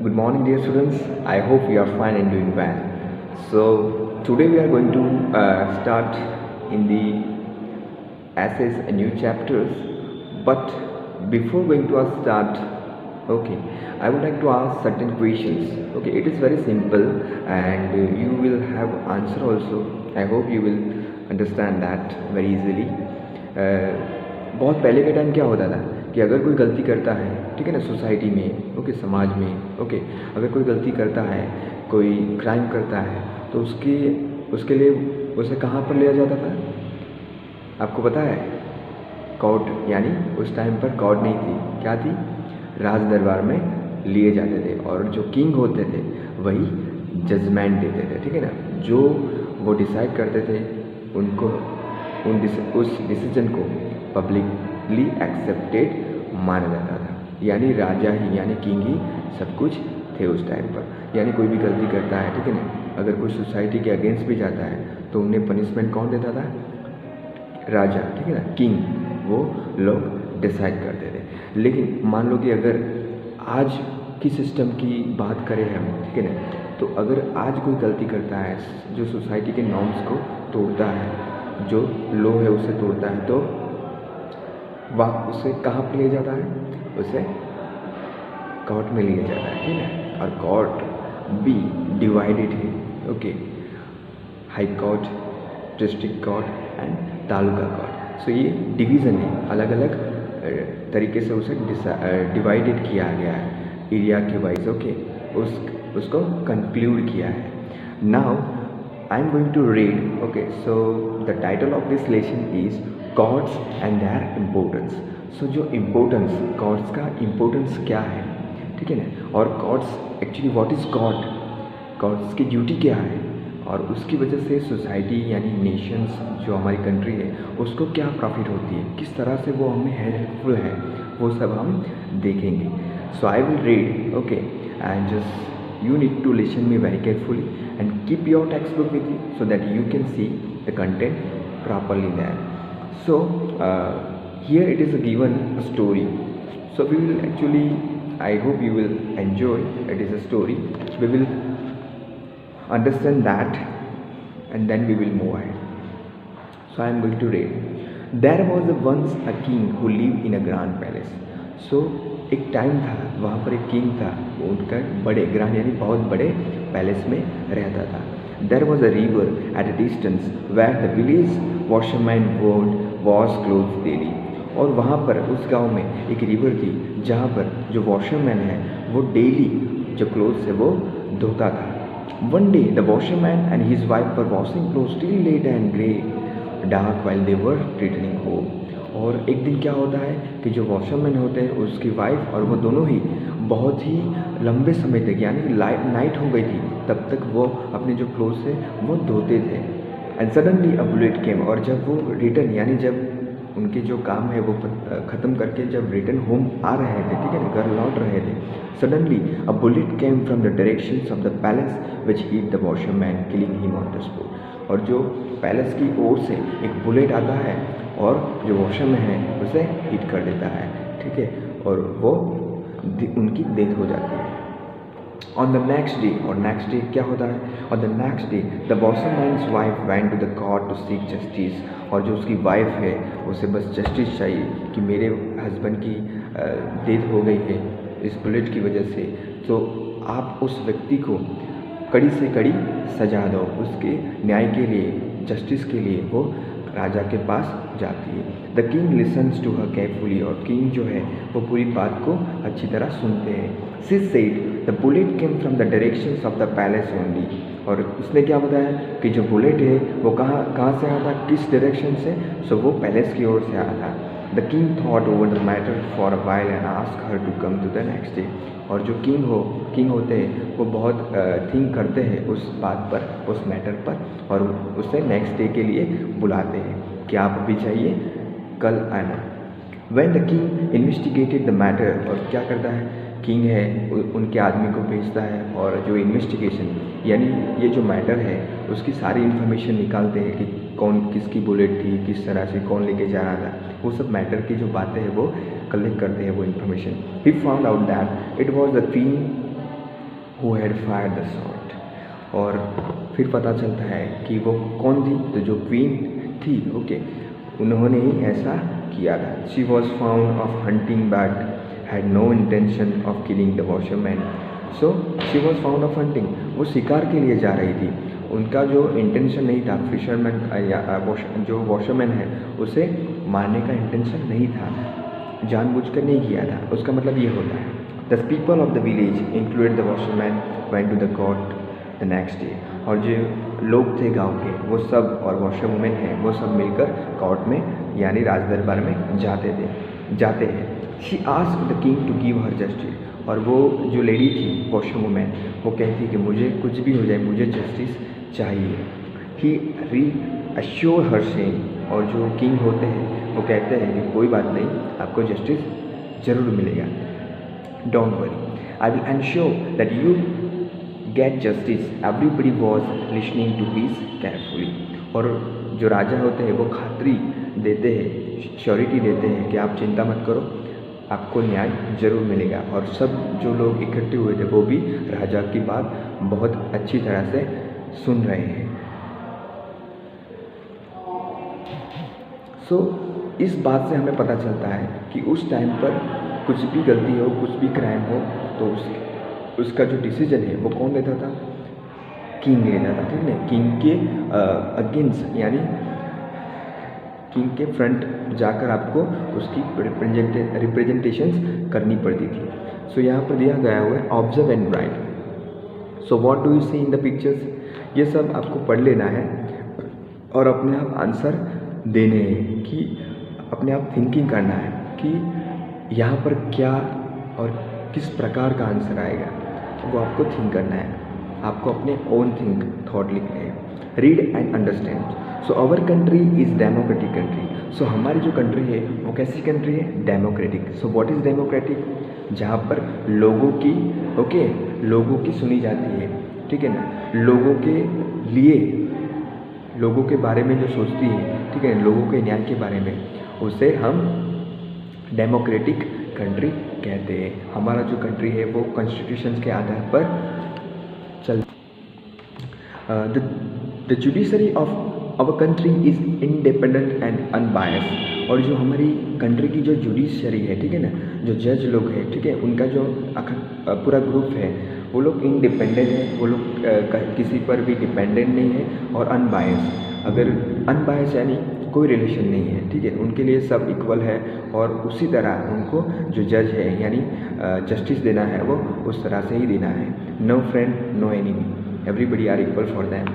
Good morning, dear students. I hope you are fine and doing well. So, today we are going to start in the essays and new chapters. But before going to our start, okay, I would like to ask certain questions. Okay, it is very simple and you will have answer also. I hope you will understand that very easily. बहुत पहले के time क्या होता था कि अगर कोई गलती करता है, ठीक है ना, सोसाइटी में, ओके, समाज में, ओके, अगर कोई गलती करता है, कोई क्राइम करता है, तो उसके लिए उसे कहाँ पर लिया जाता था? आपको पता है? कोर्ट, यानी उस टाइम पर कोर्ट नहीं थी, क्या थी? राज दरबार में लिए जाते थे और जो किंग होते थे वही जजमेंट देते थे, ठीक है ना, जो वो डिसाइड करते थे उनको उस डिसीजन को पब्लिकली एक्सेप्टेड माना जाता था। यानी राजा ही, यानी किंग ही सब कुछ थे उस टाइम पर। यानी कोई भी गलती करता है, ठीक है ना, अगर कोई सोसाइटी के अगेंस्ट भी जाता है तो उन्हें पनिशमेंट कौन देता था? राजा, ठीक है ना, किंग, वो लोग डिसाइड करते थे। लेकिन मान लो कि अगर आज की सिस्टम की बात करें हम, ठीक है ना, तो अगर आज कोई गलती करता है जो सोसाइटी के नॉर्म्स को तोड़ता है, जो लॉ है उसे तोड़ता है, तो वह उसे कहाँ पर लिया जाता है? उसे कोर्ट में लिया जाता है, ठीक है। और कोर्ट भी डिवाइडेड है, okay, high court, district court and taluka court. So ये डिवीज़न है, अलग अलग तरीके से उसे डिवाइडेड किया गया है एरिया के वाइज, ओके, उसको कंक्लूड किया है। Now I am going to read, okay, so the title of this lesson is chords and their importance. So जो इम्पोर्टेंस, कॉर्ड्स का इम्पोर्टेंस क्या है, ठीक है ना, और cords actually what is cord, cords की ड्यूटी क्या है, और उसकी वजह से सोसाइटी यानी नेशंस जो हमारी कंट्री है उसको क्या प्रॉफिट होती है, किस तरह से वो हमें हेल्पफुल है, वो सब हम देखेंगे। So I will read, okay, and just you need to listen me very carefully and keep your textbook with you so that you can see the content properly there. So here it is given a story. So we will actually, I hope you will enjoy. It is a story. We will understand that and then we will move ahead. So I am going to read. There was once a king who lived in a grand palace. So एक time था, वहाँ पर एक king था, वो उनका बड़े grand यानी बहुत बड़े पैलेस में रहता था। There was a river at a distance where the village washerman would wash clothes daily. और वहाँ पर उस गांव में एक रिवर थी जहाँ पर जो वॉशरमैन है वो डेली जो क्लोथ्स है वो धोता था। One day the washerman and his wife were washing clothes till late and grey dark while they were returning home. और एक दिन क्या होता है कि जो वॉशरमैन होते हैं उसकी वाइफ और वो दोनों ही बहुत ही लंबे समय तक, यानी नाइट हो गई थी, तब तक वो अपने जो क्लोथ्स है वो धोते थे। एंड सडनली अ बुलेट केम, और जब वो रिटर्न, यानी जब उनके जो काम है वो ख़त्म करके जब रिटर्न होम आ रहे थे, ठीक है ना, घर लौट रहे थे, suddenly a bullet came from the directions of the palace which hit the washerman killing him on the spot. और जो पैलेस की ओर से एक बुलेट आता है और जो वॉशरमैन है उसे हिट कर देता है, ठीक है, और वो उनकी डेथ हो जाती है। ऑन द नेक्स्ट डे, और नेक्स्ट डे क्या होता है? On the next day the washerman's wife went to the court to seek justice. और जो उसकी वाइफ है उसे बस जस्टिस चाहिए कि मेरे हस्बैंड की डेथ हो गई है इस बुलेट की वजह से, तो आप उस व्यक्ति को कड़ी से कड़ी सजा दो। उसके न्याय के लिए, जस्टिस के लिए वो राजा के पास जाती है। The king listens to her carefully, और किंग जो है वो पूरी बात को अच्छी तरह सुनते हैं। She said the bullet came from the directions of the palace only. और उसने क्या बताया कि जो बुलेट है वो कहाँ से आया था, किस डायरेक्शन से? सो वो पैलेस की ओर से आया था। The king thought over the matter for a while and ask her to come to the next day. और जो किंग होते हैं वो बहुत थिंक करते हैं उस बात पर, उस मैटर पर, और उसे नेक्स्ट डे के लिए बुलाते हैं कि आप अभी चाहिए, कल आना। When the king investigated the matter, और क्या करता है किंग है उनके आदमी को भेजता है और जो इन्वेस्टिगेशन यानी ये जो मैटर है उसकी सारी इन्फॉर्मेशन निकालते हैं कि कौन किसकी बुलेट थी, किस तरह से कौन लेके जा रहा था, वो सब मैटर की जो बातें हैं वो कलेक्ट करते हैं वो information. He found out that it was the who had fire the shot. और फिर पता चलता है कि वो कौन थी, तो जो क्वीन थी, ओके, उन्होंने ही ऐसा किया था। She was fond of hunting but had no intention of killing the washerman. So she was fond of hunting, वो शिकार के लिए जा रही थी, उनका जो इंटेंशन नहीं था, फिशरमैन या जो वॉशरमैन है उसे मारने का इंटेंशन नहीं था, जानबूझकर नहीं किया था। उसका मतलब ये होता है the people of the village included the washerman went to the court the next day. और जो लोग थे गांव के वो सब और वॉशरवुमेन है वो सब मिलकर कोर्ट में यानी राज दरबार में जाते हैं। She asked the king to give her justice. और वो जो लेडी थी वॉशरवुमेन वो कहती कि मुझे कुछ भी हो जाए मुझे जस्टिस चाहिए। ही री अश्योर हर सेम। और जो किंग होते हैं वो कहते हैं कि कोई बात नहीं, आपको जस्टिस ज़रूर मिलेगा, don't worry, I will ensure that you get justice. Everybody was listening to his carefully. और जो राजा होते हैं वो खातरी देते हैं, श्योरिटी देते हैं कि आप चिंता मत करो, आपको न्याय जरूर मिलेगा। और सब जो लोग इकट्ठे हुए थे वो भी राजा की बात बहुत अच्छी तरह से सुन रहे हैं। सो इस बात से हमें पता चलता है कि उस टाइम पर कुछ भी गलती हो, कुछ भी क्राइम हो, तो उसका जो डिसीजन है वो कौन लेता था, किंग लेता था, ठीक है। किंग के अगेंस्ट यानी किंग के फ्रंट जाकर आपको उसकी रिप्रेजेंटेशंस करनी पड़ती थी। सो यहाँ पर दिया गया हुआ है observe and write. So what do you see in the pictures, ये सब आपको पढ़ लेना है और अपने आप आंसर देने हैं, कि अपने आप थिंकिंग करना है कि यहाँ पर क्या और किस प्रकार का आंसर आएगा, वो आपको थिंक करना है, आपको अपने ओन थिंक थॉट लिखने हैं। Read and understand. So our country is democratic country. So हमारी जो कंट्री है वो कैसी कंट्री है, democratic. So what is democratic, जहाँ पर लोगों की लोगों की सुनी जाती है, ठीक है ना, लोगों के लिए, लोगों के बारे में जो सोचती है, ठीक है, लोगों के न्याय के बारे में, उसे हम डेमोक्रेटिक कंट्री कहते हैं। हमारा जो कंट्री है वो कॉन्स्टिट्यूशन के आधार पर चल the judiciary of our country is independent and unbiased. और जो हमारी कंट्री की जो जुडिशरी है, ठीक है ना, जो जज लोग हैं, ठीक है, उनका जो पूरा ग्रुप है वो लोग इंडिपेंडेंट है, वो लोग किसी पर भी डिपेंडेंट नहीं है, और अनबायस्ड। अगर अनबायस्ड यानी कोई रिलेशन नहीं है, ठीक है, उनके लिए सब इक्वल है, और उसी तरह उनको जो जज है यानी जस्टिस देना है वो उस तरह से ही देना है। No friend no enemy, everybody are equal for them.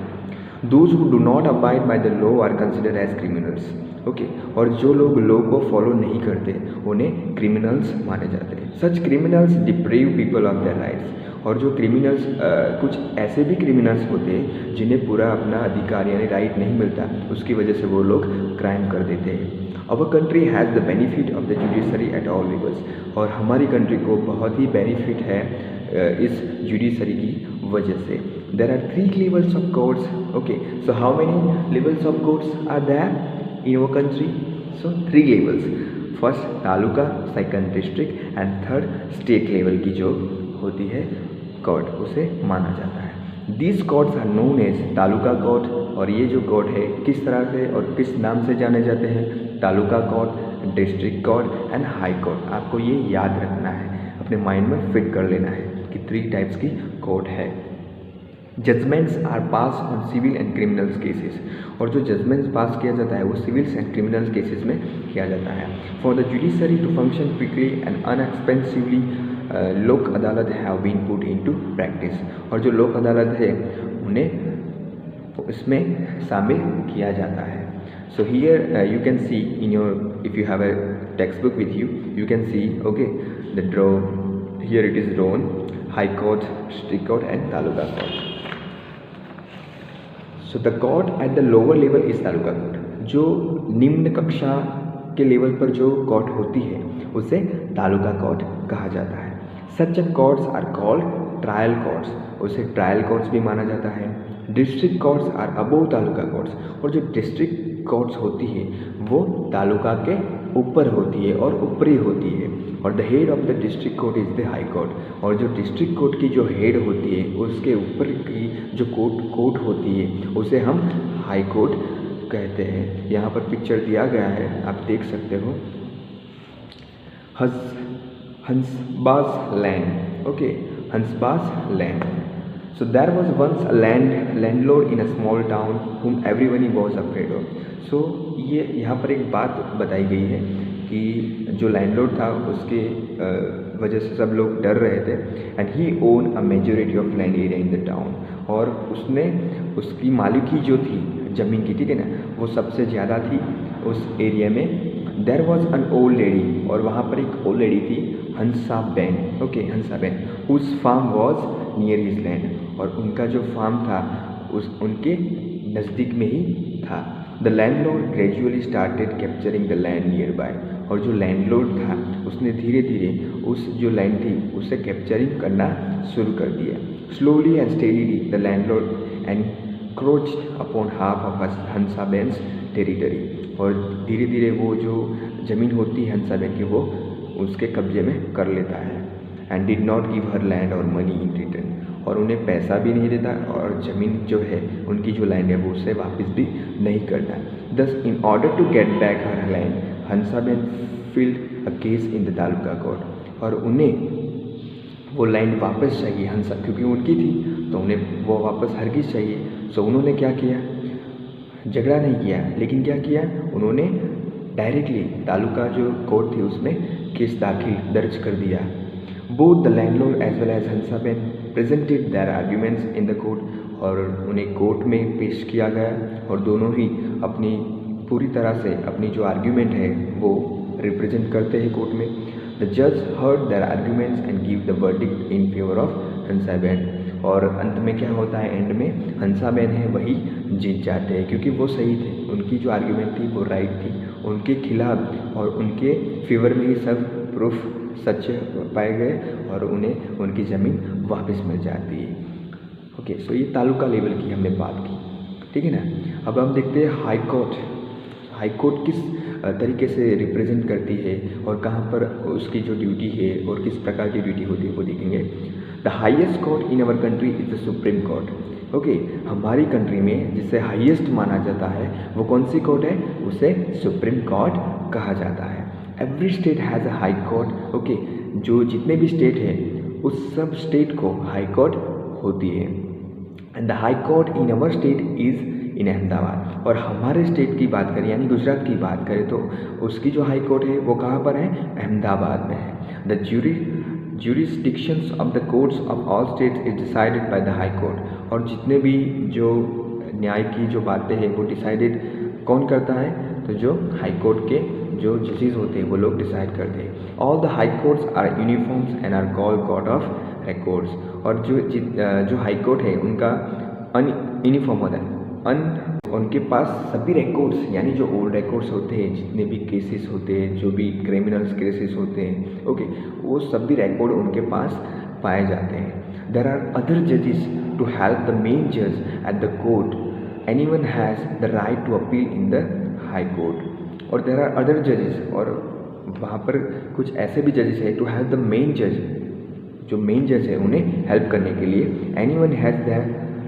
Those who do not abide by the law are considered as criminals. Okay, और जो लोग लॉ को फॉलो नहीं करते उन्हें क्रिमिनल्स माने जाते हैं। Such criminals deprive people of their rights. और जो क्रिमिनल्स कुछ ऐसे भी क्रिमिनल्स होते हैं जिन्हें पूरा अपना अधिकार यानी राइट नहीं मिलता, उसकी वजह से वो लोग क्राइम कर देते हैं। Our country has the benefit of the judiciary at all levels. और हमारी कंट्री को बहुत ही बेनिफिट है इस जुडिशरी की वजह से। There are 3 levels of courts. Okay, so how many levels of courts are there in our country? So 3 levels. First taluka, second district and third state level की जो होती है कोर्ट, उसे माना जाता है। These courts are known as taluka court. और ये जो कोर्ट है किस तरह से और किस नाम से जाने जाते हैं, taluka court, district court and high court. आपको ये याद रखना है, अपने माइंड में फिट कर लेना है कि 3 टाइप्स की कोर्ट है। Judgments are pass on civil and criminals cases. और जो जजमेंट्स पास किया जाता है वो सिविल्स एंड क्रिमिनल्स केसेस में किया जाता है। For the judiciary to function quickly and unexpensively Lok Adalat have been put into practice. और जो लोक अदालत है उन्हें इसमें शामिल किया जाता है। So here you can see in your, if you have a text book with you, you can see okay the draw, here it is drawn high court, district court and taluka court. So the court at the lower level is taluka court. जो निम्न कक्षा के level पर जो court होती है उसे taluka court कहा जाता है। Such courts are called trial courts. उसे ट्रायल कोर्ट्स भी माना जाता है। District courts are above taluka courts. और जो डिस्ट्रिक्ट कोर्ट्स होती है वो तालुका के ऊपर होती है और ऊपरी होती है। और the head of the district court is the high court. और जो डिस्ट्रिक्ट कोर्ट की जो हेड होती है उसके ऊपर की जो कोर्ट होती है उसे हम हाई कोर्ट कहते हैं। यहाँ पर पिक्चर दिया गया है, आप देख सकते हो, हंसबाज लैंड। ओके, हंसबाज land. So there was once a landlord in a small town whom everyone was afraid of. So ये यहाँ पर एक बात बताई गई है कि जो लैंडलॉर्ड था उसके वजह से सब लोग डर रहे थे। And he own a majority of land area in the town. और उसने उसकी मालिकी जो थी ज़मीन की, ठीक है ना, वो सबसे ज़्यादा थी उस एरिया में। There was an old lady. और वहाँ पर एक ओल्ड लेडी थी, हंसाबेन। ओके, हंसाबेन। उस farm was near his land. और उनका जो फार्म था उनके नज़दीक में ही था। The landlord gradually started capturing the land near by. और जो लैंडलॉर्ड था उसने धीरे धीरे उस जो लैंड थी उसे कैप्चरिंग करना शुरू कर दिया। Slowly and steadily the landlord encroached upon half of Hansaben's territory. और धीरे धीरे वो जो ज़मीन होती है हंसाबेन की वो उसके कब्जे में कर लेता है। And did not give her land और मनी इन रिटर्न। और उन्हें पैसा भी नहीं देता और ज़मीन जो है उनकी जो लैंड है वो उसे वापस भी नहीं करता। Thus in order to get back her land Hansaben filed a case in the taluka court. और उन्हें वो लैंड वापस चाहिए हंसा, क्योंकि उनकी थी तो उन्हें वो वापस हरगिज़ चाहिए। सो उन्होंने क्या किया, झगड़ा नहीं किया, लेकिन क्या किया, उन्होंने डायरेक्टली तालुका जो कोर्ट थी उसमें केस दर्ज कर दिया। Both the landlord as well as Hansaben presented their arguments in the court. और उन्हें कोर्ट में पेश किया गया और दोनों ही अपनी पूरी तरह से अपनी जो आर्ग्यूमेंट है वो रिप्रेजेंट करते हैं कोर्ट में। द जज heard their arguments and give the verdict in favour of Hansaben. और अंत में क्या होता है, एंड में हंसाबेन है वही जीत जाते हैं, क्योंकि वो सही थे, उनकी जो आर्ग्यूमेंट थी वो राइट थी, उनके खिलाफ और उनके फेवर में ही सब प्रूफ सच्चे पाए गए और उन्हें उनकी ज़मीन वापस मिल जाती है। ओके, सो ये तालुका लेवल की हमने बात की, ठीक है ना। अब हम देखते हैं हाई कोर्ट। हाई कोर्ट किस तरीके से रिप्रेजेंट करती है और कहाँ पर उसकी जो ड्यूटी है और किस प्रकार की ड्यूटी होती है वो देखेंगे। The highest court in our country is the supreme court. Okay, हमारी कंट्री में जिसे हाईएस्ट माना जाता है वो कौन सी कोर्ट है, उसे सुप्रीम कोर्ट कहा जाता है। Every state has a high court. Okay, जो जितने भी स्टेट है उस सब स्टेट को हाई कोर्ट होती है। And the high court in our state is in Ahmedabad. और हमारे स्टेट की बात करें यानी गुजरात की बात करें तो उसकी जो हाई कोर्ट है वो कहाँ पर है, अहमदाबाद में है। The jurisdictions of the courts of all states is decided by the high court। और जितने भी जो न्याय की जो बातें हैं वो डिसाइडेड कौन करता है, तो जो हाई कोर्ट के जो जजेस होते हैं वो लोग डिसाइड करते हैं। All the high courts are uniforms and are called court of records. और जो हाई कोर्ट है उनका यूनिफॉर्म होता है, उनके पास सभी रिकॉर्ड्स यानी जो ओल्ड रिकॉर्ड्स होते हैं, जितने भी केसेस होते हैं, जो भी क्रिमिनल्स केसेस होते हैं, ओके, वो सभी रिकॉर्ड उनके पास पाए जाते हैं। देयर आर अदर जजेस टू हेल्प द मेन जज at the court. Anyone has the right to appeal in the high court. और देयर आर अदर जजेस, और वहाँ पर कुछ ऐसे भी जजेस हैं टू हेल्प द मेन जज, जो मेन जज है उन्हें हेल्प करने के लिए। Anyone has the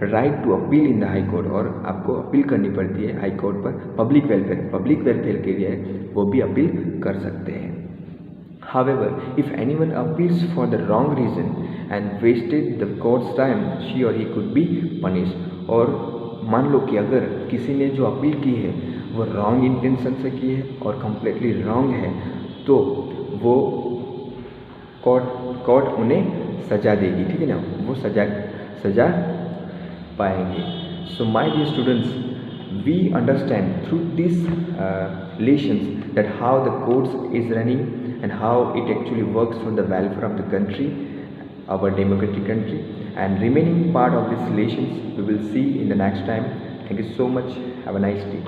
right to appeal in the high court. और आपको अपील करनी पड़ती है हाई कोर्ट पर पब्लिक वेलफेयर के लिए वो भी अपील कर सकते हैं। However, if anyone appeals for the wrong reason and wasted the court's time, she or he could be punished। और मान लो कि अगर किसी ने जो अपील की है वो रॉन्ग इंटेंशन से की है और कम्प्लीटली रॉन्ग है, तो वो कोर्ट उन्हें सज़ा देगी, ठीक है ना, वो सज़ा पाएंगे। So my dear students, we understand through these lessons that how the courts is running and how it actually works for the welfare of the country, our democratic country, and remaining part of these lessons we will see in the next time. Thank you so much. Have a nice day.